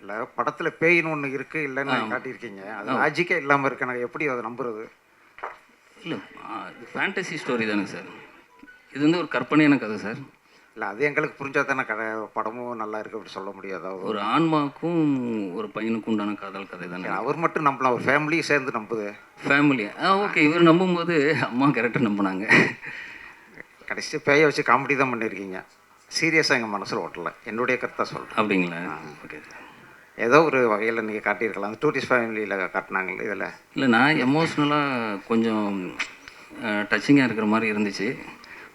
இல்லை படத்தில் பேயின்னு ஒன்று இருக்குது இல்லைன்னு காட்டியிருக்கீங்க. அது லாஜிக்கே இல்லாமல் இருக்கு. நான் எப்படி அதை நம்புறது? இல்லை, ஃபேண்டசி ஸ்டோரி தானே சார். இது வந்து ஒரு கற்பனையான கதை சார். இல்லை, அது எங்களுக்கு புரிஞ்சால் தானே படமும் நல்லா இருக்குது அப்படி சொல்ல முடியாதா? ஒரு ஆன்மாவுக்கும் ஒரு பையனுக்கும் உண்டான காதல் கதை தானே. அவர் மட்டும் நம்பலாம், ஒரு ஃபேமிலியும் சேர்ந்து நம்புது. Family okay. இவர் நம்பும்போது அம்மா கேரக்டர் நம்பினாங்க. கடைசி பேயை வச்சு காமெடி தான் பண்ணியிருக்கீங்க. சீரியஸாக எங்கள் மனசில் ஓட்டலை. என்னுடைய கருத்தாக சொல்கிறேன். அப்படிங்களா? ஓகே. ஏதோ ஒரு வகையில் நீங்கள் காட்டியிருக்கலாம். அந்த டூரிஸ்ட் ஃபேமிலியில் காட்டினாங்களே இதில். இல்லை, நான் எமோஷ்னலாக கொஞ்சம் டச்சிங்காக இருக்கிற மாதிரி இருந்துச்சு.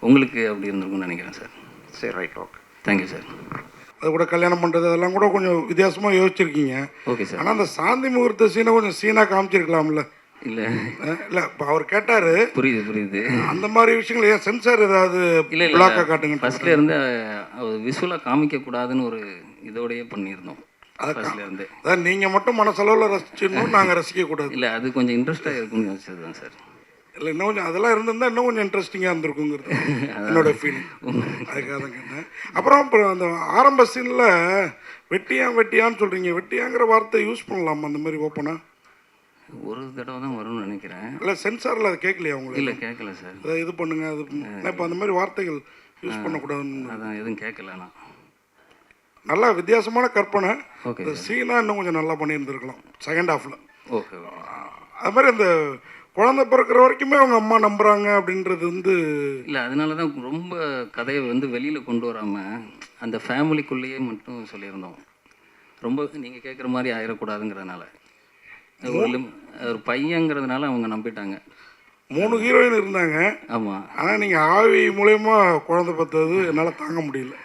உங்களுக்கு அப்படி இருந்திருக்கும்னு நினைக்கிறேன் சார். சரி, ரைட், ஓகே, தேங்க்யூ சார். அது கூட கல்யாணம் பண்ணுறது அதெல்லாம் கூட கொஞ்சம் வித்தியாசமாக யோசிச்சிருக்கீங்க. Okay sir. ஆனால் அந்த சாந்தி முகூர்த்த சீனை கொஞ்சம் சீனாக காமிச்சிருக்கலாம்ல? இல்லை இல்லை, இப்போ அவர் கேட்டார். புரியுது. அந்த மாதிரி விஷயங்கள் ஏன் சென்சார் ஏதாவது பிளாக்காக காட்டுங்க? ஃபர்ஸ்ட்ல இருந்து விசுவலாக காமிக்கக்கூடாதுன்னு ஒரு இதோடையே பண்ணியிருந்தோம். ஃபர்ஸ்ட்லேருந்து அதான் நீங்கள் மட்டும் மனசளவில் ரசிச்சிடணும், நாங்கள் ரசிக்கக்கூடாது. இல்லை, அது கொஞ்சம் இன்ட்ரெஸ்ட்டாக இருக்குன்னு யோசிச்சது தான் சார். இல்லை, இன்னும் கொஞ்சம் அதெல்லாம் இருந்திருந்தால் இன்னும் கொஞ்சம் இன்ட்ரெஸ்டிங்காக இருந்திருக்குங்கிறது என்னோட ஃபீலிங். அதுக்காக தான் கேட்டேன். அப்புறம் அந்த ஆரம்ப சீனில் வெட்டியான்னு சொல்கிறீங்க. வெட்டியாங்கிற வார்த்தை யூஸ் பண்ணலாமா அந்த மாதிரி ஓப்பனாக? ஒரு தடவை தான் வரும்னு நினைக்கிறேன். இல்லை, சென்சாரில் அது கேட்கலையா உங்களுக்கு? இல்லை, கேட்கல சார். அதை இது பண்ணுங்க, அது இப்போ அந்த மாதிரி வார்த்தைகள் யூஸ் பண்ணக்கூடாதுன்னு. அதான் எதுவும் கேட்கலண்ணா. நல்லா வித்தியாசமான கற்பனை. ஓகே. சீனாக இன்னும் கொஞ்சம் நல்லா பண்ணியிருந்துருக்கலாம் செகண்ட் ஹாஃபில். ஓகே. அது மாதிரி அந்த குழந்தை பிறக்கிற வரைக்குமே அவங்க அம்மா நம்புகிறாங்க அப்படின்றது வந்து இல்லை, அதனால தான் ரொம்ப கதையை வந்து வெளியில் கொண்டு வராமல் அந்த ஃபேமிலிக்குள்ளேயே மட்டும் சொல்லியிருந்தோம். ரொம்ப நீங்கள் கேட்குற மாதிரி ஆயிடக்கூடாதுங்கிறதுனால. ஒரு பையங்கிறதுனால அவங்க நம்பிட்டாங்க. 3 ஹீரோயின் இருந்தாங்க. ஆமாம். ஆனால் நீங்கள் ஆவி மூலயமா குழந்தை பார்த்தது என்னால் தாங்க முடியல.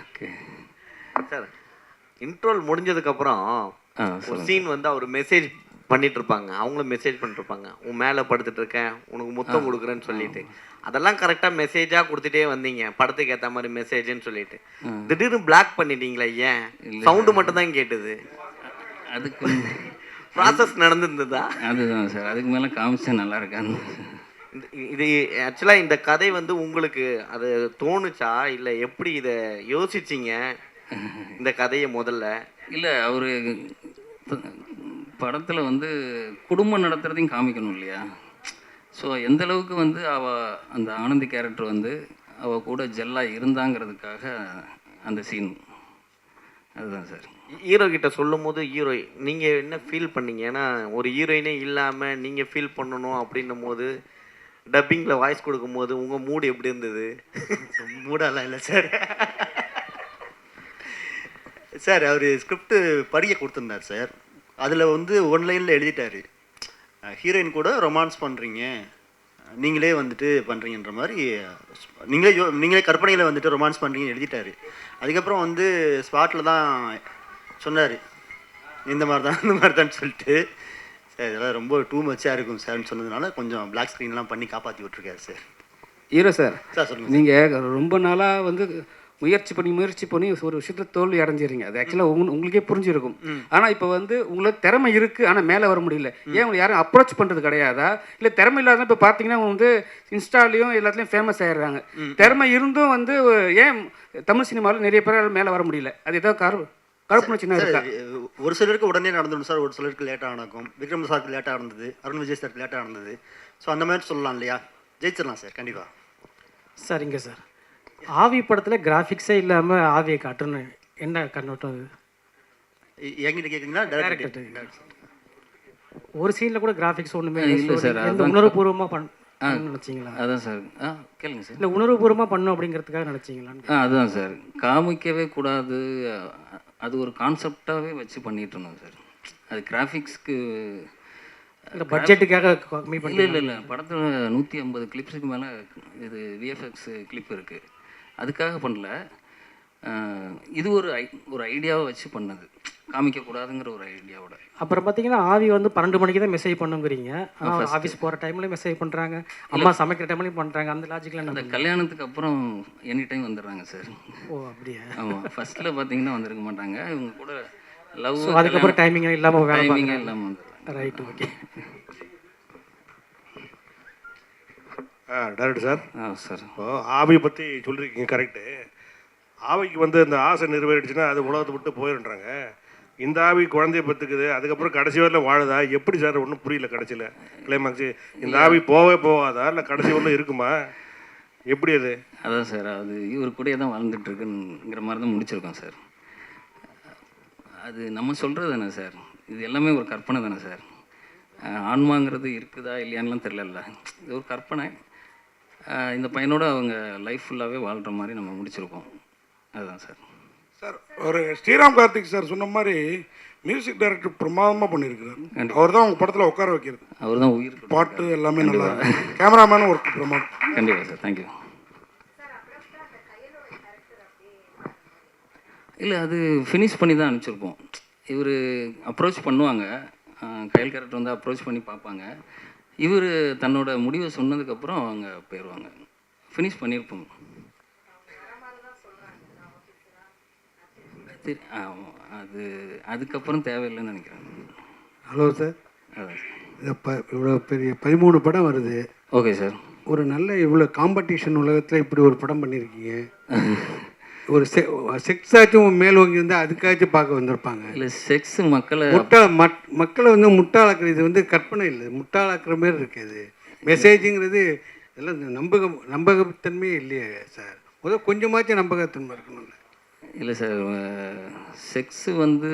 ஓகே சார், இன்ட்ரோல் முடிஞ்சதுக்கப்புறம் ஒரு சீன் வந்து அவர் மெசேஜ் பண்ணிட்டு இருப்பாங்க. அவங்களும் மெசேஜ் பண்ணிட்டு இருப்பாங்க. உன் மேலே படுத்துட்டு இருக்கேன், உனக்கு முத்தம் கொடுக்குறேன்னு சொல்லிட்டு. அதெல்லாம் கரெக்டாக மெசேஜாக கொடுத்துட்டே வந்தீங்க, படத்துக்கு ஏற்ற மாதிரி மெசேஜ்னு சொல்லிட்டு. திடீர்னு பிளாக் பண்ணிட்டீங்களா? ஏன்? சவுண்டு மட்டும் தான் கேட்டுது. அதுக்கு ப்ராசஸ் நடந்துருந்ததா? அதுதான் சார். அதுக்கு மேலே காமிச்சா நல்லா இருக்காது. இது ஆக்சுவலாக இந்த கதை வந்து உங்களுக்கு அது தோணுச்சா, இல்லை எப்படி இதை யோசிச்சிங்க இந்த கதையை முதல்ல? இல்லை, அவர் படத்தில் வந்து குடும்பம் நடத்துகிறதையும் காமிக்கணும் இல்லையா? ஸோ எந்த அளவுக்கு வந்து அந்த ஆனந்தி கேரக்டர் வந்து அவள் கூட ஜெல்லாக இருந்தாங்கிறதுக்காக அந்த சீன். அதுதான் சார். ஹீரோ கிட்ட சொல்லும் போது நீங்கள் என்ன ஃபீல் பண்ணீங்க? ஏன்னா ஒரு ஹீரோயினே இல்லாமல் நீங்கள் ஃபீல் பண்ணணும் அப்படின்னும் போது டப்பிங்கில் வாய்ஸ் கொடுக்கும்போது உங்கள் மூடு எப்படி இருந்தது? மூடெல்லாம் இல்லை சார். சார், அவர் ஸ்கிரிப்டு படிக்க கொடுத்துருந்தார் சார். அதில் வந்து ஒன்லைனில் எழுதிட்டார், ஹீரோயின் கூட ரொமான்ஸ் பண்ணுறீங்க, நீங்களே வந்துட்டு பண்ணுறீங்கன்ற மாதிரி. நீங்களே கற்பனையில் வந்துட்டு ரொமான்ஸ் பண்ணுறீங்கன்னு எழுதிட்டார். அதுக்கப்புறம் வந்து ஸ்பாட்டில் தான் சொன்னார், இந்த மாதிரி தான் சொல்லிட்டு. சார், இதெல்லாம் ரொம்ப டூ மச்சாக இருக்கும் சார்னு சொன்னதுனால கொஞ்சம் பிளாக் ஸ்க்ரீன்லாம் பண்ணி காப்பாற்றி விட்ருக்காரு சார். ஹீரோ சார், சார் சொல்லுங்கள். நீங்கள் ரொம்ப நாளாக வந்து முயற்சி பண்ணி ஒரு விஷயத்தில் தோல்வி அடைஞ்சிருங்க. அது ஆக்சுவலாக உங்களுக்கே புரிஞ்சிருக்கும். ஆனால் இப்போ வந்து உங்களுக்கு திறமை இருக்குது, ஆனால் மேலே வர முடியல. ஏன் உங்களை யாரும் அப்ரோச் பண்ணுறது கிடையாதா? இல்லை திறமை இல்லாத இப்போ பார்த்தீங்கன்னா வந்து இன்ஸ்டாலையும் எல்லாத்துலேயும் ஃபேமஸ் ஆகிடுறாங்க. திறமை இருந்தும் வந்து ஏன் தமிழ் சினிமாவில் நிறைய பேர் மேலே வர முடியல? அது ஏதாவது கருப்புணர்ச்சினா இருக்கா? ஒரு சிலருக்கு உடனே நடந்துடும் சார், ஒரு சிலருக்கு லேட்டாக நடக்கும். விக்ரம் சாருக்கு லேட்டாக நடந்தது, அருண் விஜய் சாருக்கு லேட்டாக நடந்தது. ஸோ அந்த மாதிரி சொல்லலாம் இல்லையா? ஜெயிச்சிடலாம் சார் கண்டிப்பாக. சரிங்க சார். ஆவி படத்தில் கிராஃபிக்ஸே இல்லாமல் ஆவியை காட்டுன்னு என்ன கண்ணோட்டம்? அது என்கிட்ட கேட்குறீங்களா? டேரக்டர் ஒரு சீனில் கூட கிராஃபிக்ஸ் ஒன்றுமே இல்லை சார். எந்த உணர்வுபூர்வமாக நினச்சிங்களா? அதான் சார். கேளுங்க சார். இல்லை, உணர்வுபூர்வமாக பண்ணும் அப்படிங்கிறதுக்காக நினச்சிங்களான்னு? அதுதான் சார். காமிக்கவே கூடாது, அது ஒரு கான்செப்டாகவே வச்சு பண்ணிகிட்டு இருந்தோம் சார். அது கிராஃபிக்ஸ்க்கு இல்லை பட்ஜெட்டுக்காக கம்மி பண்ணி இல்லை படத்தில் 150 கிளிப்ஸுக்கு மேலே இது விஎஃப்எக்ஸ் கிளிப் இருக்குது. அதுக்காக பண்ணல. இது ஒரு ஐடியாவை வச்சு பண்ணது, காமிக்கக்கூடாதுங்கிற ஒரு ஐடியாவோட. அப்புறம் பார்த்தீங்கன்னா ஆவி வந்து 12 மணிக்கு தான் மெசேஜ் பண்ணுங்கிறீங்க. ஆனால் ஆஃபீஸ் போகிற டைம்லேயும் மெசேஜ் பண்ணுறாங்க, அம்மா சமைக்கிற டைம்லையும் பண்ணுறாங்க. அந்த லாஜிக்கில் அந்த கல்யாணத்துக்கு அப்புறம் எனி டைம் வந்துடுறாங்க சார். ஓ அப்படியா? ஆமாம், ஃபஸ்ட்டில் பார்த்தீங்கன்னா வந்திருக்க மாட்டாங்க. இவங்க கூட லவ் அதுக்கப்புறம் டைமிங் இல்லாமல் டைமிங்கே இல்லாமல் வந்துடுறாங்க. Right, okay. Director sir, sir இப்போ ஆவியை பற்றி சொல்லியிருக்கீங்க, கரெக்டு. ஆவிக்கு வந்து இந்த ஆசை நிறைவேறிடுச்சுன்னா அது உலகத்தை விட்டு போயிடுன்றாங்க. இந்த ஆவி குழந்தைய பெற்றுக்குது, அதுக்கப்புறம் கடைசி வரல வாழுதா? எப்படி சார்? ஒன்றும் புரியல. கடைசியில் கிளைமாக்ஸு இந்த ஆவி போகவே போகாதா, இல்லை கடைசி ஒன்றும் இருக்குமா? எப்படி அது? அதான் சார், அது இவர் கூடயே தான் வாழ்ந்துட்டுருக்குங்கிற மாதிரி தான் முடிச்சிருக்கோம் சார். அது நம்ம சொல்கிறது தானே சார், இது எல்லாமே ஒரு கற்பனை தானே சார். ஆன்மாங்கிறது இருக்குதா இல்லையான்லாம் தெரியல, இது ஒரு கற்பனை. இந்த பையனோட அவங்க லைஃப் ஃபுல்லாகவே வாழ்கிற மாதிரி நம்ம முடிச்சிருக்கோம். அதுதான் சார். சார் ஒரு ஸ்ரீராம் கார்த்திக் சார் சொன்ன மாதிரி மியூசிக் டைரக்டர் பிரமாதமாக பண்ணியிருக்கிறார். அவர் தான் உங்கள் படத்தில் உட்கார வைக்கிறது. அவர் தான் உயிர். பாட்டு எல்லாமே நல்லா இருக்கு. கேமராமேனும் ஒர்க் பிரமாதம். கண்டிப்பாக சார், தேங்க்யூ. இல்லை, அது ஃபினிஷ் பண்ணி தான் அனுப்பிச்சிருப்போம். இவர் அப்ரோச் பண்ணுவாங்க, கையல் கேரக்டர் வந்து அப்ரோச் பண்ணி பார்ப்பாங்க. இவர் தன்னோட முடிவை சொன்னதுக்கப்புறம் அவங்க போயிடுவாங்க. ஃபினிஷ் பண்ணியிருப்போம். அது அதுக்கப்புறம் தேவையில்லைன்னு நினைக்கிறேன். Hello sir. அதான் சார், இவ்வளோ பெரிய 13 படம் வருது. Okay sir. ஒரு நல்ல இவ்வளோ காம்படிஷன் உலகத்தில் இப்படி ஒரு படம் பண்ணியிருக்கீங்க. ஒரு செக்ஸ் ஆச்சும் மேல் வாங்கி இருந்தால் அதுக்காச்சும் பார்க்க வந்திருப்பாங்க. இல்லை, செக்ஸ் மக்களை மக்களை வந்து முட்டாளாக்குறது, இது வந்து கற்பனை இல்லை, முட்டாளாக்குற மாதிரி இருக்குது. மெசேஜுங்கிறது எல்லாம் நம்பகத்தன்மையே இல்லையே சார். முதல் கொஞ்சமாச்சும் நம்பகத்தன்மை இருக்கணும்ல. இல்லை சார், செக்ஸு வந்து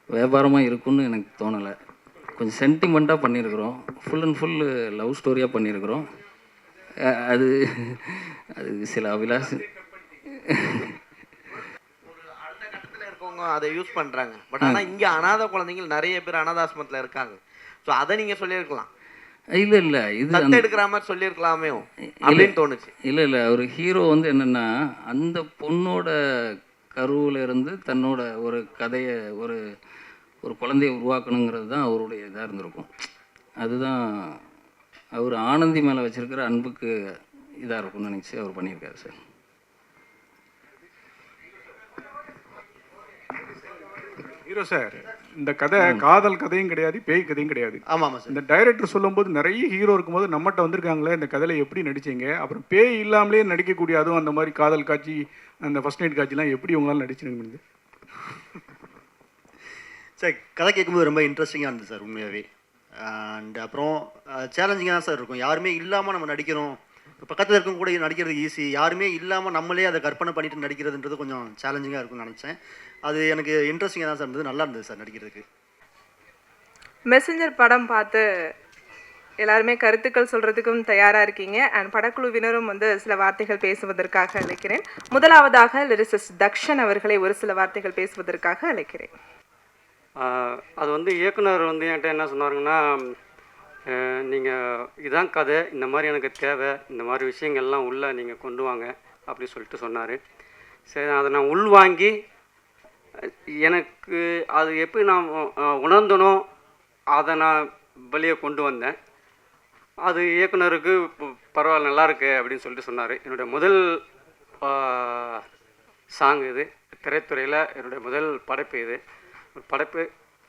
வியாபாரமாக இருக்குன்னு எனக்கு தோணலை. கொஞ்சம் சென்டிமெண்ட்டாக பண்ணியிருக்கிறோம், ஃபுல் அண்ட் ஃபுல் லவ் ஸ்டோரியாக பண்ணியிருக்கிறோம். அது அது சில அபிலாஷ் அடுத்த கட்டத்தில் இருக்கவங்க அதை யூஸ் பண்ணுறாங்க. பட் ஆனால் இங்கே அனாதை குழந்தைகள் நிறைய பேர் அனாதாசிரமத்தில் இருக்காங்க. ஸோ அதை நீங்கள் சொல்லியிருக்கலாம். இல்லை, இது எடுக்கிற மாதிரி சொல்லியிருக்கலாமே அப்படின்னு தோணுச்சு. இல்லை, ஒரு ஹீரோ வந்து என்னென்னா அந்த பொண்ணோட கருவில் இருந்து தன்னோட ஒரு கதையை ஒரு ஒரு குழந்தைய உருவாக்கணுங்கிறது தான் அவருடைய இதாக இருந்திருக்கும். அதுதான் அவர் ஆனந்தி மேலே வச்சுருக்கிற அன்புக்கு இதாக இருக்கும்னு நினச்சி அவர் பண்ணியிருக்காரு சார். ஹீரோ சார், இந்த கதை காதல் கதையும் கிடையாது, பேய் கதையும் கிடையாது. ஆமாம் சார். இந்த டைரக்டர் சொல்லும்போது நிறைய ஹீரோ இருக்கும்போது நம்மகிட்ட வந்திருக்காங்களே இந்த கதையில் எப்படி நடிச்சீங்க, அப்புறம் பேய் இல்லாமலே நடிக்கக்கூடிய அதுவும் அந்த மாதிரி காதல் காட்சி, அந்த ஃபர்ஸ்ட் நைட் காட்சிலாம் எப்படி உங்களால் நடிச்சுன்னு சார்? கதை கேட்கும்போது ரொம்ப இன்ட்ரெஸ்டிங்காக இருந்தது சார் உண்மையாகவே. அண்ட் அப்புறம் சேலஞ்சிங்காக தான் சார் இருக்கும். யாருமே இல்லாமல் நம்ம நடிக்கிறோம், பக்கத்தில் இருக்கவங்க கூட நடிக்கிறது ஈஸி, யாருமே இல்லாமல் நம்மளே அதை கற்பனை பண்ணிட்டு நடிக்கிறதுன்றது கொஞ்சம் சேலஞ்சிங்காக இருக்கும்னு நினச்சேன். அது எனக்கு இன்ட்ரெஸ்டிங்காக தான் சார் இருந்தது, நல்லா இருந்தது சார் நடிக்கிறதுக்கு. மெசஞ்சர் படம் பார்த்து எல்லாருமே கருத்துக்கள் சொல்கிறதுக்கும் தயாராக இருக்கீங்க. அண்ட் படக்குழுவினரும் வந்து சில வார்த்தைகள் பேசுவதற்காக அழைக்கிறேன். முதலாவதாக லிரிசிஸ்ட் தக்ஷன் அவர்களை ஒரு சில வார்த்தைகள் பேசுவதற்காக அழைக்கிறேன். அது வந்து இயக்குனர் வந்து என்கிட்ட என்ன சொன்னாருங்கன்னா, நீங்கள் இதான் கதை, இந்த மாதிரி எனக்கு தேவை, இந்த மாதிரி விஷயங்கள்லாம் உள்ளே நீங்கள் கொண்டு வாங்க அப்படி சொல்லிட்டு சொன்னார். சரி, அதை நான் உள்வாங்கி எனக்கு அது எப்படி நான் உணர்ந்தனோ அதை நான் வெளியே கொண்டு வந்தேன். அது இயக்குனருக்கு பரவாயில்ல, நல்லாயிருக்கு அப்படின்னு சொல்லிட்டு சொன்னார். என்னுடைய முதல் சாங் இது, திரைத்துறையில் என்னுடைய முதல் படைப்பு இது. படைப்பு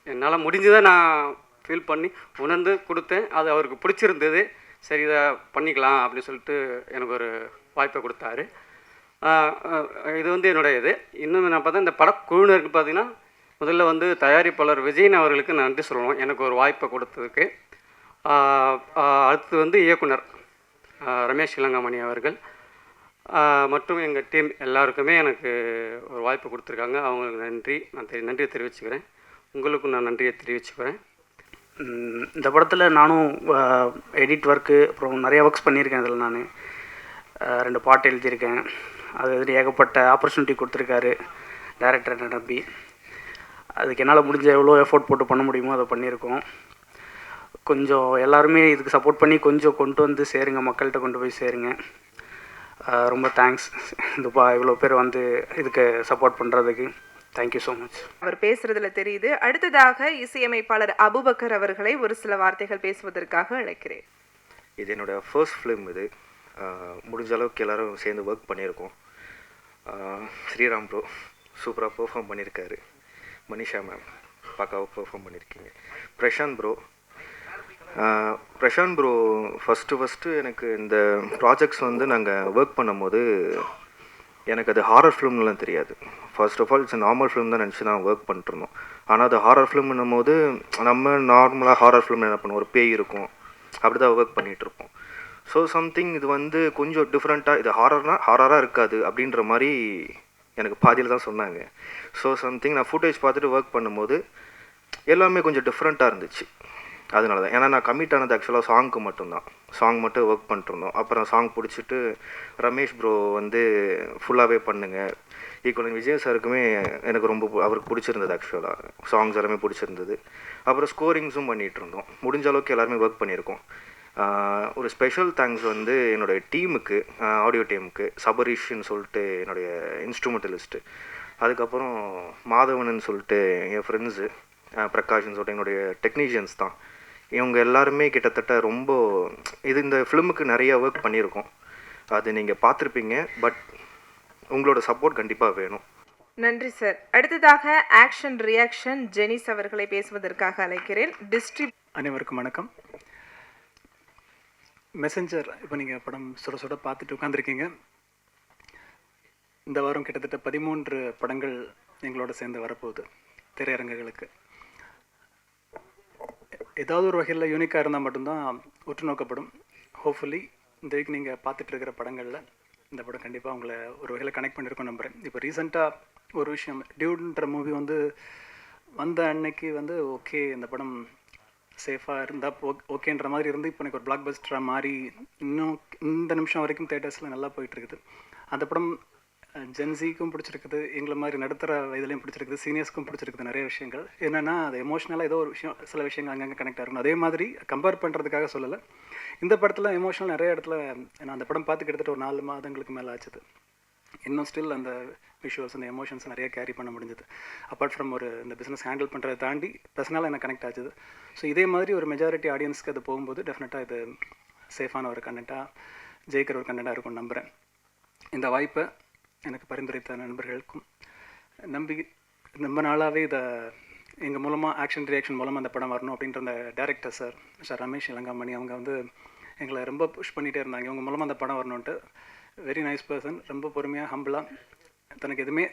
என்னால் முடிஞ்சதை நான் ஃபீல் பண்ணி உணர்ந்து கொடுத்தேன். அது அவருக்கு பிடிச்சிருந்தது. சரி, இதை பண்ணிக்கலாம் அப்படின்னு சொல்லிட்டு எனக்கு ஒரு வாய்ப்பை கொடுத்தாரு. இது வந்து என்னுடைய இது. இன்னும் நான் பார்த்தா இந்த படக்குழுவினருக்கு பார்த்தீங்கன்னா, முதல்ல வந்து தயாரிப்பாளர் விஜயன் அவர்களுக்கு நன்றி சொல்லணும், எனக்கு ஒரு வாய்ப்பை கொடுத்ததுக்கு. அடுத்து வந்து இயக்குனர் ரமேஷ் இளங்கமணி அவர்கள் மற்றும் எங்கள் டீம் எல்லாருக்குமே எனக்கு ஒரு வாய்ப்பு கொடுத்துருக்காங்க. அவங்களுக்கு நன்றி, நான் நன்றியை தெரிவிச்சுக்கிறேன். உங்களுக்கும் நான் நன்றியை தெரிவிச்சுக்கிறேன். இந்த படத்தில் நானும் எடிட் ஒர்க்கு அப்புறம் நிறைய ஒர்க்ஸ் பண்ணியிருக்கேன். இதில் நான் 2 பாட்டு எழுதியிருக்கேன். அது எதிரி ஏகப்பட்ட ஆப்பர்ச்சுனிட்டி கொடுத்துருக்காரு டைரக்டரை நம்பி. அதுக்கு என்னால் முடிஞ்ச எவ்வளோ எஃபோர்ட் போட்டு பண்ண முடியுமோ அதை பண்ணியிருக்கோம். கொஞ்சம் எல்லாருமே இதுக்கு சப்போர்ட் பண்ணி கொஞ்சம் கொண்டு வந்து சேருங்க, மக்கள்கிட்ட கொண்டு போய் சேருங்க. ரொம்ப தேங்க்ஸ் இவ்வளோ பேர் வந்து இதுக்கு சப்போர்ட் பண்ணுறதுக்கு. Thank you so much. அவர் பேசுறதுல தெரியுது. அடுத்ததாக இசையமைப்பாளர் அபுபக்கர் அவர்களை ஒரு சில வார்த்தைகள் பேசுவதற்காக அழைக்கிறேன். இது என்னோட ஃபர்ஸ்ட் ஃபிலிம். இது முடிஞ்ச அளவுக்கு எல்லோரும் சேர்ந்து ஒர்க் பண்ணியிருக்கோம். ஸ்ரீராம் ப்ரோ சூப்பராக பெர்ஃபார்ம் பண்ணியிருக்காரு. மனிஷா மேம் பக்காவாக பெர்ஃபார்ம் பண்ணியிருக்கீங்க. பிரசாந்த் ப்ரோ ஃபஸ்ட்டு எனக்கு இந்த ப்ராஜெக்ட்ஸ் வந்து நாங்கள் ஒர்க் பண்ணும்போது எனக்கு அது ஹாரர் ஃபிலிம்லாம் தெரியாது. First of all it's normal film தான் நினச்சி தான் ஒர்க் பண்ணிட்டுருந்தோம். ஆனால் அது ஹாரர் ஃபிலிம்னும் போது நம்ம நார்மலாக ஹாரர் ஃபிலிம் என்ன பண்ணுவோம், ஒரு பேய் இருக்கும், அப்படி தான் ஒர்க் பண்ணிகிட்ருப்போம். ஸோ சம்திங் இது வந்து கொஞ்சம் டிஃப்ரெண்ட்டாக, இது ஹாரராக இருக்காது அப்படின்ற மாதிரி எனக்கு பாதியில் தான் சொன்னாங்க. ஸோ சம்திங் நான் ஃபுட்டேஜ் பார்த்துட்டு ஒர்க் பண்ணும்போது எல்லாமே கொஞ்சம் டிஃப்ரெண்ட்டாக இருந்துச்சு. அதனால தான், ஏன்னா நான் கமிட் ஆனது ஆக்சுவலாக சாங்க்கு மட்டும்தான், சாங் மட்டும் ஒர்க் பண்ணிட்டுருந்தோம். அப்புறம் சாங் பிடிச்சிட்டு ரமேஷ் ப்ரோ வந்து ஃபுல்லாகவே பண்ணுங்கள், ஈக்குவல் விஜய் சாருக்குமே எனக்கு ரொம்ப அவருக்கு பிடிச்சிருந்தது, ஆக்சுவலாக சாங்ஸ் எல்லாமே பிடிச்சிருந்தது. அப்புறம் ஸ்கோரிங்ஸும் பண்ணிகிட்டு இருந்தோம். முடிஞ்ச அளவுக்கு எல்லாருமே ஒர்க் பண்ணியிருக்கோம். ஒரு ஸ்பெஷல் தேங்க்ஸ் வந்து என்னுடைய டீமுக்கு, ஆடியோ டீமுக்கு, சபரீஷ்ன்னு சொல்லிட்டு என்னுடைய இன்ஸ்ட்ருமெண்டலிஸ்ட்டு, அதுக்கப்புறம் மாதவன் சொல்லிட்டு என் ஃப்ரெண்ட்ஸு, பிரகாஷ்ன்னு சொல்லிட்டு என்னுடைய டெக்னீஷியன்ஸ் தான். இவங்க எல்லாருமே கிட்டத்தட்ட ரொம்ப இந்த ஃபிலிமுக்கு நிறைய ஒர்க் பண்ணியிருக்கோம். அது நீங்கள் பார்த்துருப்பீங்க. பட் உங்களோட சப்போர்ட் கண்டிப்பாக வேணும். நன்றி சார். அடுத்ததாக ஆக்ஷன் ரியாக்ஷன் ஜெனிஸ் அவர்களை பேசுவதற்காக அழைக்கிறேன். அனைவருக்கும் வணக்கம். மெசஞ்சர் இப்போ நீங்கள் படம் சுட சுட பார்த்துட்டு உட்காந்துருக்கீங்க. இந்த வாரம் கிட்டத்தட்ட 13 படங்கள் எங்களோட சேர்ந்து வரப்போகுது திரையரங்குகளுக்கு. ஏதாவது ஒரு வகையில் யூனிக்காக இருந்தால் மட்டும்தான் உற்று நோக்கப்படும். ஹோப்ஃபுல்லி இந்த வீக் நீங்கள் பார்த்துட்டு இருக்கிற படங்களில் இந்த படம் கண்டிப்பாக உங்களை ஒரு வகையில் கனெக்ட் பண்ணியிருக்கோம் நம்புகிறேன். இப்போ ரீசெண்டாக ஒரு விஷயம், டியூட்ன்ற மூவி வந்து வந்த அன்னைக்கு வந்து ஓகே இந்த படம் சேஃபாக இருந்தால் ஓகேன்ற மாதிரி இருந்து இப்போ எனக்கு ஒரு பிளாக் பஸ்டராக மாறி இன்னும் இந்த நிமிஷம் வரைக்கும் தேட்டர்ஸில் நல்லா போயிட்டுருக்குது. அந்த படம் ஜென்சிக்கும் பிடிச்சிருக்குது, எங்களை மாதிரி நடுத்தர வயதுலையும் பிடிச்சிருக்குது, சீனியர்ஸ்க்கும் பிடிச்சிருக்குது. நிறைய விஷயங்கள் என்னென்னா அது எமோஷ்னலாக ஏதோ ஒரு விஷயம், சில விஷயங்கள் அங்கங்கே கனெக்ட் ஆகணும். அதே மாதிரி கம்பேர் பண்ணுறதுக்காக சொல்லலை, இந்த படத்தில் எமோஷனல் நிறைய இடத்துல நான் அந்த படம் பார்த்து கிட்டத்தட்ட ஒரு 4 மாதங்களுக்கு மேலே ஆச்சுது. இன்னும் ஸ்டில் அந்த விஷுவல்ஸ், அந்த எமோஷன்ஸ் நிறைய கேரி பண்ண முடிஞ்சது. அப்பார்ட் ஃப்ரம் ஒரு இந்த பிஸ்னஸ் ஹேண்டில் பண்ணுறதை தாண்டி பர்சனலாக எனக்கு கனெக்ட் ஆச்சுது. ஸோ இதே மாதிரி ஒரு மெஜாரிட்டி ஆடியன்ஸ்க்கு அது போகும்போது டெஃபினட்டாக இது சேஃபான ஒரு கண்டென்ட்டாக, ஜெயிக்கிற ஒரு கண்டென்ட்டாக இருக்கும்னு நம்புகிறேன். இந்த வாய்ப்பை எனக்கு பரிந்துரைத்த நண்பர்களுக்கும் ரொம்ப நாளாகவே இதை எங்கள் மூலமாக ஆக்ஷன் ரியாக்ஷன் மூலமாக அந்த படம் வரணும் அப்படின்ற அந்த டேரக்டர் சார் ரமேஷ் இளங்காமணி, அவங்க வந்து எங்களை ரொம்ப புஷ் பண்ணிகிட்டே இருந்தாங்க, இவங்க மூலமாக அந்த படம் வரணுன்ட்டு. வெரி நைஸ் பர்சன், ரொம்ப பொறுமையாக ஹம்பிளாக, தனக்கு எதுவுமே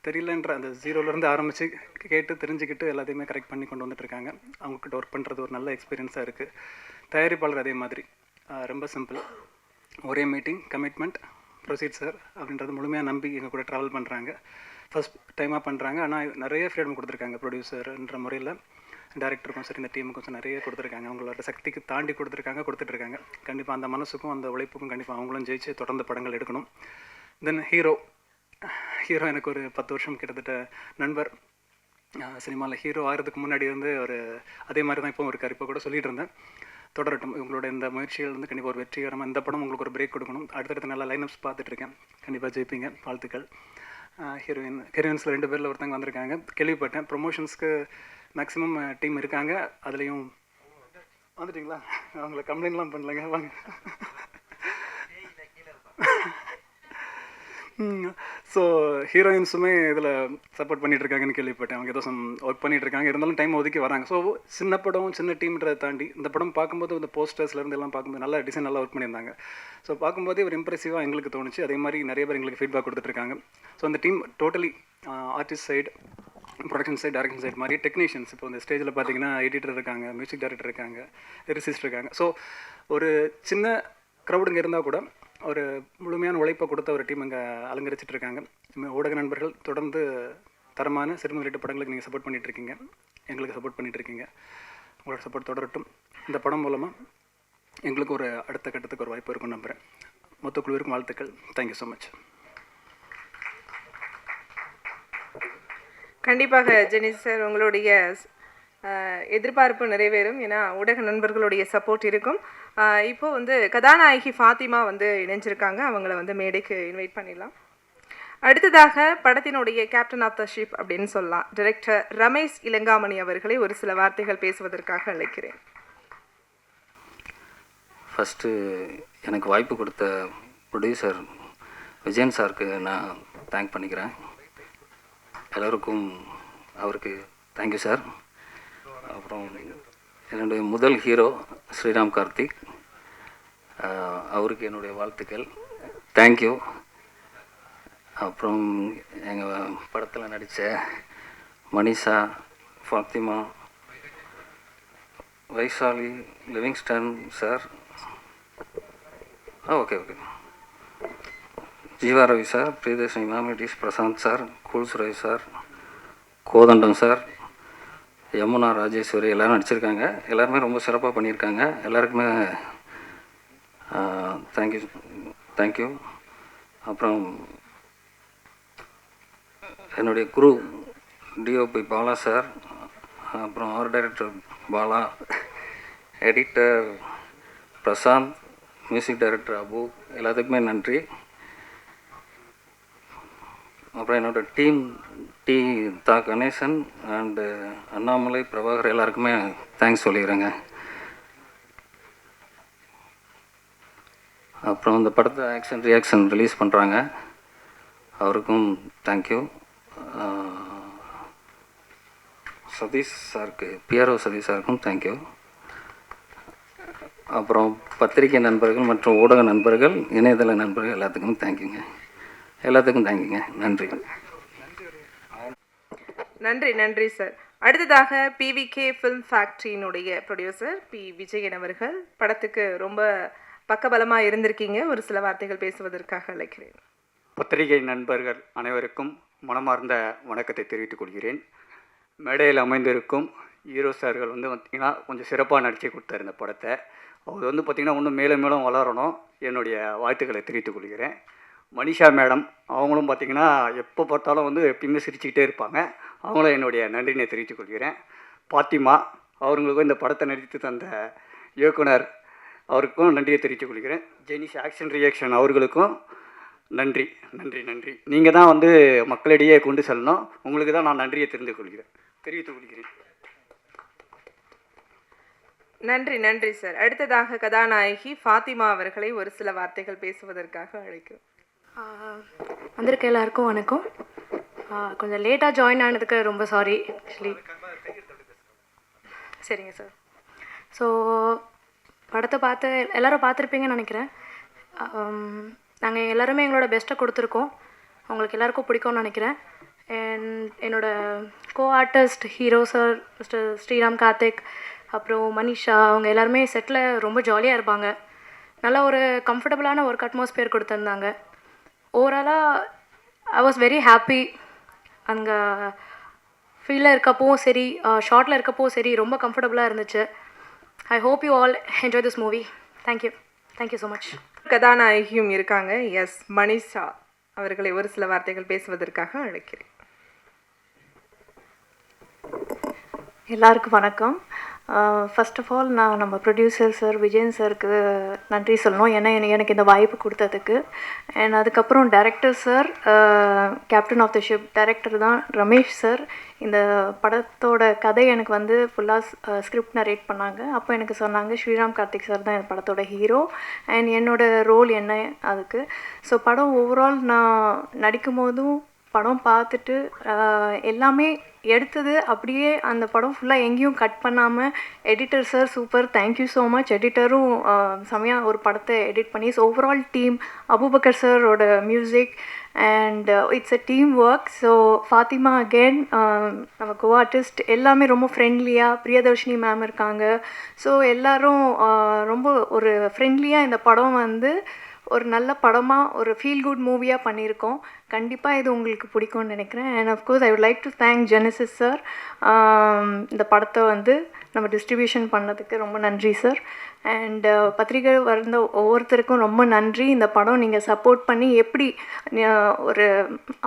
தெரியலன்ற அந்த ஜீரோலேருந்து ஆரம்பித்து கேட்டு தெரிஞ்சுக்கிட்டு எல்லாத்தையுமே கரெக்ட் பண்ணி கொண்டு வந்துட்டுருக்காங்க. அவங்கக்கிட்ட ஒர்க் பண்ணுறது ஒரு நல்ல எக்ஸ்பீரியன்ஸாக இருக்குது. தயாரிப்பாளர் அதே மாதிரி ரொம்ப சிம்பிள், ஒரே மீட்டிங், கமிட்மெண்ட், ப்ரொசீட் சார் அப்படின்றது முழுமையாக நம்பி எங்கள் கூட ட்ராவல் பண்ணுறாங்க. ஃபஸ்ட் டைமாக பண்ணுறாங்க, ஆனால் நிறைய ஃப்ரீடம் கொடுத்துருக்காங்க. ப்ரொடியூசர்ன்ற முறையில் டேரக்டருக்கும் சரி, இந்த டீமுக்கும் சரி நிறைய கொடுத்துருக்காங்க. அவங்களோட சக்திக்கு தாண்டி கொடுத்துட்ருக்காங்க. கண்டிப்பாக அந்த மனசுக்கும் அந்த உழைப்புக்கும் கண்டிப்பாக அவங்களும் ஜெயிச்சு தொடர்ந்து படங்கள் எடுக்கணும். தென் ஹீரோ எனக்கு ஒரு 10 வருஷம் கிட்டத்தட்ட நண்பர். சினிமாவில் ஹீரோ ஆகிறதுக்கு முன்னாடி வந்து ஒரு அதே மாதிரி தான் இப்போ இருக்கார். இப்போ கூட சொல்லிட்டு இருந்தேன், தொடரட்டும் இவங்களோட இந்த முயற்சிகள் வந்து கண்டிப்பாக ஒரு வெற்றிகரமாக. இந்த படம் உங்களுக்கு ஒரு பிரேக் கொடுக்கணும். அடுத்தடுத்த நல்லா லைனப்ஸ் பார்த்துட்ருக்கேன், கண்டிப்பாக ஜெயிப்பீங்க, வாழ்த்துக்கள். ஹீரோயின்ஸில் 2 பேரில் ஒருத்தங்க வந்திருக்காங்க, கேள்விப்பட்டேன். ப்ரொமோஷன்ஸ்க்கு மேக்ஸிமம் டீம் இருக்காங்க, அதுலேயும் வந்துட்டிங்களா? அவங்கள கம்ப்ளைண்ட்லாம் பண்ணலைங்க, வாங்க. ஸோ ஹீரோயின்ஸுமே இதில் சப்போர்ட் பண்ணிகிட்ருக்காங்கன்னு கேள்விப்பட்டேன். அவங்க ஏதோ ஒர்க் பண்ணிகிட்ருக்காங்க, இருந்தாலும் டைம் ஒதுக்கி வராங்க. ஸோ சின்ன படம், சின்ன டீம்ன்றதை தாண்டி இந்த படம் பார்க்கும்போது இந்த போஸ்டர்ஸ்லேருந்து எல்லாம் பார்க்கும்போது நல்லா டிசைன் நல்லா ஒர்க் பண்ணியிருந்தாங்க. ஸோ பார்க்கும்போதே ஒரு இம்ப்ரெசிவாக எங்களுக்கு தோணுச்சு. அதே மாதிரி நிறைய பேர் எங்களுக்கு ஃபீட்பேக் கொடுத்துட்ருக்காங்க. ஸோ அந்த team totally artist side, production side, direction side மாதிரி டெக்னீஷியன்ஸ். இப்போ இந்த ஸ்டேஜில் பார்த்தீங்கன்னா எடிட்டர் இருக்காங்க, மியூசிக் டைரக்டர் இருக்காங்க, லிரிசிஸ்ட் இருக்காங்க. ஸோ ஒரு சின்ன க்ரௌடுங்க இருந்தால் கூட ஒரு முழுமையான உழைப்பை கொடுத்த ஒரு டீம் இங்கே அலங்கரிச்சிட்டு இருக்காங்க. ஊடக நண்பர்கள் தொடர்ந்து தரமான சிறு முதலீட்டு படங்களுக்கு நீங்கள் சப்போர்ட் பண்ணிகிட்ருக்கீங்க, எங்களுக்கு சப்போர்ட் பண்ணிகிட்ருக்கீங்க. உங்களோட சப்போர்ட் தொடரட்டும். இந்த படம் மூலமாக எங்களுக்கு ஒரு அடுத்த கட்டத்துக்கு ஒரு வாய்ப்பு இருக்கும்னு நம்புகிறேன். மொத்த குழுவிற்கும் வாழ்த்துக்கள். Thank you so much. கண்டிப்பாக ஜெனிஸ் சார், உங்களுடைய எதிர்பார்ப்பு நிறைவேறும். ஏன்னா ஊடக நண்பர்களுடைய சப்போர்ட் இருக்கும். இப்போ வந்து கதாநாயகி ஃபாத்திமா வந்து இணைஞ்சிருக்காங்க, அவங்கள வந்து மேடைக்கு இன்வைட் பண்ணிடலாம். அடுத்ததாக படத்தினுடைய கேப்டன் ஆஃப் த ஷிப் அப்படின்னு சொல்லலாம், டைரக்டர் ரமேஷ் இளங்காமணி அவர்களை ஒரு சில வார்த்தைகள் பேசுவதற்காக அழைக்கிறேன். ஃபஸ்ட்டு எனக்கு வாய்ப்பு கொடுத்த ப்ரொடியூசர் விஜயன் சாருக்கு நான் தேங்க் பண்ணிக்கிறேன். எல்லோருக்கும் அவருக்கு தேங்க்யூ சார். அப்புறம் என்னுடைய முதல் ஹீரோ ஸ்ரீராம் கார்த்திக், அவருக்கு என்னுடைய வாழ்த்துக்கள், தேங்க்யூ. அப்புறம் எங்கள் படத்தில் நடித்த Manisha, Fathima, Vaishali, Livingston sir, okay Jeeva Ravi sir, Priyadarshini ma'am, இடிஸ் Prashanth sir, cool Suresh sir, Kothandam sir, Yamuna, Rajeswari எல்லோரும் நடிச்சிருக்காங்க. எல்லாருமே ரொம்ப சிறப்பாக பண்ணியிருக்காங்க. எல்லாருக்குமே தேங்க்யூ. அப்புறம் என்னுடைய குரு டிஓபி பாலா சார், அப்புறம் art director Bala, editor Prasanth, music director Abu, எல்லாத்துக்குமே நன்றி. அப்புறம் என்னோடய டீம் தா கணேசன் அண்டு அண்ணாமலை, பிரபாகர் எல்லாருக்குமே தேங்க்ஸ் சொல்லிடுறேங்க. அப்புறம் இந்த படத்தை ஆக்ஷன் ரியாக்ஷன் ரிலீஸ் பண்ணுறாங்க, அவருக்கும் தேங்க்யூ. சதீஷ் சாருக்கு, பிஆர்ஓ சதீஷ் சாருக்கும் தேங்க்யூ. அப்புறம் பத்திரிகை நண்பர்கள் மற்றும் ஊடக நண்பர்கள், இணையதள நண்பர்கள் எல்லாத்துக்கும் தேங்க்யூங்க. நன்றி. நன்றி சார். அடுத்ததாக பிவிகே ஃபிலிம் ஃபேக்ட்ரியினுடைய ப்ரொடியூசர் பி விஜயன் அவர்கள், படத்துக்கு ரொம்ப பக்கபலமாக இருந்திருக்கீங்க, ஒரு சில வார்த்தைகள் பேசுவதற்காக அழைக்கிறேன். பத்திரிகை நண்பர்கள் அனைவருக்கும் மனமார்ந்த வணக்கத்தை தெரிவித்துக் கொள்கிறேன். மேடையில் அமைந்திருக்கும் ஹீரோ சார்கள் வந்து பார்த்திங்கன்னா கொஞ்சம் சிறப்பாக நடித்து கொடுத்தாரு இந்த படத்தை. அவர் வந்து பார்த்திங்கன்னா இன்னும் மேலும் வளரணும், என்னுடைய வாழ்த்துக்களை தெரிவித்துக் கொள்கிறேன். மனிஷா மேடம் அவங்களும் பார்த்திங்கன்னா எப்போ பார்த்தாலும் வந்து எப்பயுமே சிரிச்சுக்கிட்டே இருப்பாங்க, அவங்களும் என்னுடைய நன்றினை தெரிவித்துக் கொள்கிறேன். பாத்திமா அவங்களுக்கும் இந்த படத்தை நடித்து தந்த இயக்குனர் அவருக்கும் நன்றியை தெரிவித்துக் கொள்கிறேன். ஜெனிஷ் ஆக்ஷன் ரியாக்ஷன் அவர்களுக்கும் நன்றி. நீங்கள் தான் வந்து மக்களிடையே கொண்டு செல்லணும், உங்களுக்கு தான் நான் நன்றியை தெரிவித்துக் கொள்கிறேன். நன்றி சார். அடுத்ததாக கதாநாயகி ஃபாத்திமா அவர்களை ஒரு சில வார்த்தைகள் பேசுவதற்காக அழைக்கிறோம். வந்திருக்க எல்லாருக்கும் வணக்கம். கொஞ்சம் லேட்டாக ஜாயின் ஆனதுக்கு ரொம்ப சாரி ஆக்சுவலி. சரிங்க சார். ஸோ படத்தை எல்லோரும் பார்த்துருப்பீங்கன்னு நினைக்கிறேன். நாங்கள் எல்லாருமே எங்களோட பெஸ்ட்டை கொடுத்துருக்கோம், உங்களுக்கு எல்லாருக்கும் பிடிக்கும்னு நினைக்கிறேன். என்னோட co artist hero sir mister Sriram Karthik, அப்புறம் மனிஷா, அவங்க எல்லாருமே செட்டில் ரொம்ப ஜாலியாக இருப்பாங்க. நல்லா ஒரு கம்ஃபர்டபுளான ஒர்க் அட்மாஸ்பியர் கொடுத்துருந்தாங்க. ஓவராலாக ஐ வாஸ் வெரி ஹாப்பி. அங்கே ஃபீல்டில் இருக்கப்பவும் சரி, ஷார்ட்டில் இருக்கப்பவும் சரி, ரொம்ப கம்ஃபர்டபுளாக இருந்துச்சு. I hope you all enjoy this movie. Thank you so much. கதாநாயகியும் இருக்காங்க, எஸ் மனிஷா அவர்களை ஒரு சில வார்த்தைகள் பேசுவதற்காக அழைக்கிறேன். எல்லாருக்கும் வணக்கம். ஃபர்ஸ்ட் ஆஃப் ஆல் நான் நம்ம ப்ரொடியூசர் சார் விஜயன் சாருக்கு நன்றி சொல்லணும், ஏன்னா எனக்கு இந்த வாய்ப்பு கொடுத்ததுக்கு. அண்ட் அதுக்கப்புறம் director sir, captain of the ship director தான் ரமேஷ் சார். இந்த படத்தோட கதை எனக்கு வந்து ஃபுல்லாக ஸ்கிரிப்ட் நரேட் பண்ணாங்க. அப்போ எனக்கு சொன்னாங்க ஸ்ரீராம் கார்த்திக் சார் தான் இந்த படத்தோட ஹீரோ அண்ட் என்னோடய ரோல் என்ன அதுக்கு. ஸோ படம் ஓவரால் நான் நடிக்கும் போதும் படம் பார்த்துட்டு எல்லாமே எடுத்தது அப்படியே அந்த படம் ஃபுல்லாக எங்கேயும் கட் பண்ணாமல் editor sir super, thank you so much. எடிட்டரும் செமையாக ஒரு படத்தை எடிட் பண்ணி. ஸோ ஓவரால் டீம், அபுபக்கர் சாரோட music and it's a team work. So Fathima again நம்ம கோ ஆர்டிஸ்ட், எல்லாமே ரொம்ப ஃப்ரெண்ட்லியாக, பிரியதர்ஷினி மேம் இருக்காங்க. ஸோ எல்லோரும் ரொம்ப ஒரு ஃப்ரெண்ட்லியாக இந்த படம் வந்து ஒரு நல்ல படமாக, ஒரு ஃபீல் குட் மூவியாக பண்ணியிருக்கோம். கண்டிப்பாக இது உங்களுக்கு பிடிக்கும்னு நினைக்கிறேன். And of course I would like to thank Genesis sir, இந்த படத்தை வந்து நம்ம டிஸ்ட்ரிபியூஷன் பண்ணதுக்கு ரொம்ப நன்றி சார். அண்ட் பத்திரிகை வந்த ஒவ்வொருத்தருக்கும் ரொம்ப நன்றி. இந்த படம் நீங்கள் சப்போர்ட் பண்ணி எப்படி ஒரு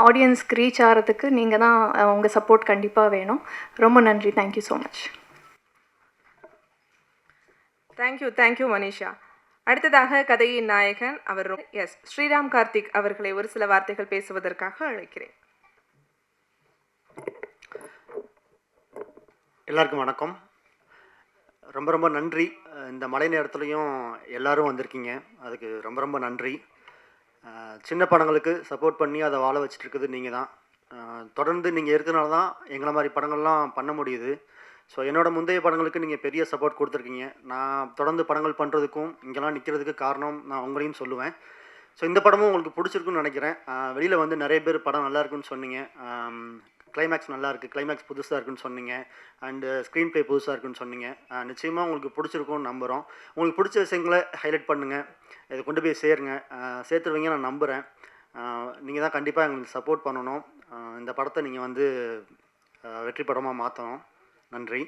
ஆடியன்ஸ்க்கு ரீச் ஆகிறதுக்கு நீங்கள் தான் உங்கள் சப்போர்ட் கண்டிப்பாக வேணும். ரொம்ப நன்றி. Thank you so much. Thank you Manisha. அடுத்ததாக கதையின் நாயகன் அவர் எஸ் ஸ்ரீராம் கார்த்திக் அவர்களை ஒரு சில வார்த்தைகள் பேசுவதற்காக அழைக்கிறேன். எல்லாருக்கும் வணக்கம். ரொம்ப நன்றி. இந்த மழை நேரத்துலையும் எல்லாரும் வந்திருக்கீங்க, அதுக்கு ரொம்ப நன்றி. சின்ன படங்களுக்கு சப்போர்ட் பண்ணி அதை வாழ வச்சுட்டு இருக்குது நீங்கள் தான். தொடர்ந்து நீங்கள் இருக்கிறனால தான் எங்களை மாதிரி படங்கள்லாம் பண்ண முடியுது. ஸோ என்னோடய முந்தைய படங்களுக்கு நீங்கள் பெரிய சப்போர்ட் கொடுத்துருக்கீங்க. நான் தொடர்ந்து படங்கள் பண்ணுறதுக்கும் இங்கெல்லாம் நிற்கிறதுக்கு காரணம் நான் உங்களையும் சொல்லுவேன். ஸோ இந்த படமும் உங்களுக்கு பிடிச்சிருக்குன்னு நினைக்கிறேன். வெளியில் வந்து நிறைய பேர் படம் நல்லா இருக்குன்னு சொன்னீங்க. கிளைமேக்ஸ் நல்லா இருக்குது, கிளைமேக்ஸ் புதுசாக இருக்குன்னு சொன்னீங்க, அண்டு ஸ்க்ரீன் ப்ளே புதுசாக இருக்குன்னு சொன்னீங்க. நிச்சயமாக உங்களுக்கு பிடிச்சிருக்கும்னு நம்புகிறோம். உங்களுக்கு பிடிச்ச விஷயங்களை ஹைலைட் பண்ணுங்கள், இதை கொண்டு போய் சேருங்க, சேர்த்துருவீங்க நான் நம்புகிறேன். நீங்கள் தான் கண்டிப்பாக எங்களுக்கு சப்போர்ட் பண்ணணும். இந்த படத்தை நீங்கள் வந்து வெற்றி படமாக மாற்றணும். நன்றி.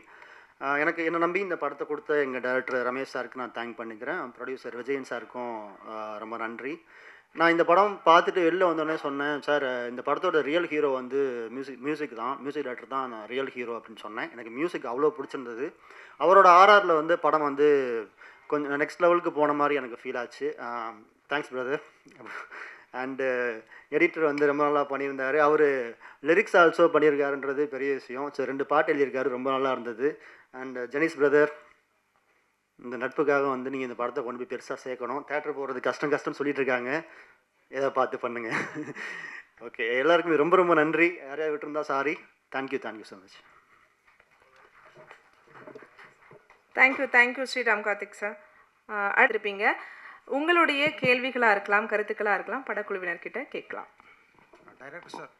எனக்கு என்னை நம்பி இந்த படத்தை கொடுத்த எங்கள் டைரக்டர் ரமேஷ் சாருக்கு நான் தேங்க் பண்ணிக்கிறேன். ப்ரொடியூசர் விஜயன் சாருக்கும் ரொம்ப நன்றி. நான் இந்த படம் பார்த்துட்டு வெளில வந்தோடனே சொன்னேன், சார் இந்த படத்தோட ரியல் ஹீரோ வந்து மியூசிக் டைரக்டர் தான் நான் ரியல் ஹீரோ அப்படின்னு சொன்னேன். எனக்கு மியூசிக் அவ்வளோ பிடிச்சிருந்தது. அவரோட ஆர்ஆரில் வந்து படம் வந்து கொஞ்சம் நெக்ஸ்ட் லெவலுக்கு போன மாதிரி எனக்கு ஃபீல் ஆச்சு. Thanks brother. அண்டு எடிட்டர் வந்து ரொம்ப நல்லா பண்ணியிருந்தார். அவர் லிரிக்ஸ் ஆல்சோ பண்ணியிருக்காருன்றது பெரிய விஷயம். ஸோ 2 பாட்டு எழுதியிருக்காரு, ரொம்ப நல்லா இருந்தது. அண்ட் ஜெனிஸ் பிரதர், இந்த நட்புக்காக வந்து நீங்கள் இந்த படத்தை கொண்டு போய் பெருசாக சேர்க்கணும். தேட்டர் போகிறது கஷ்டம் சொல்லிட்டு இருக்காங்க, எதை பார்த்து பண்ணுங்கள். ஓகே, எல்லாருக்குமே ரொம்ப ரொம்ப நன்றி. யாரையா விட்டுருந்தா sorry. Thank you so much. Thank you Sriram Karthik sir. அடுத்திருப்பீங்க, உங்களுடைய கேள்விகளாக இருக்கலாம், கருத்துக்களாக இருக்கலாம், படக்குழுவினர்கிட்ட கேட்கலாம். Director sir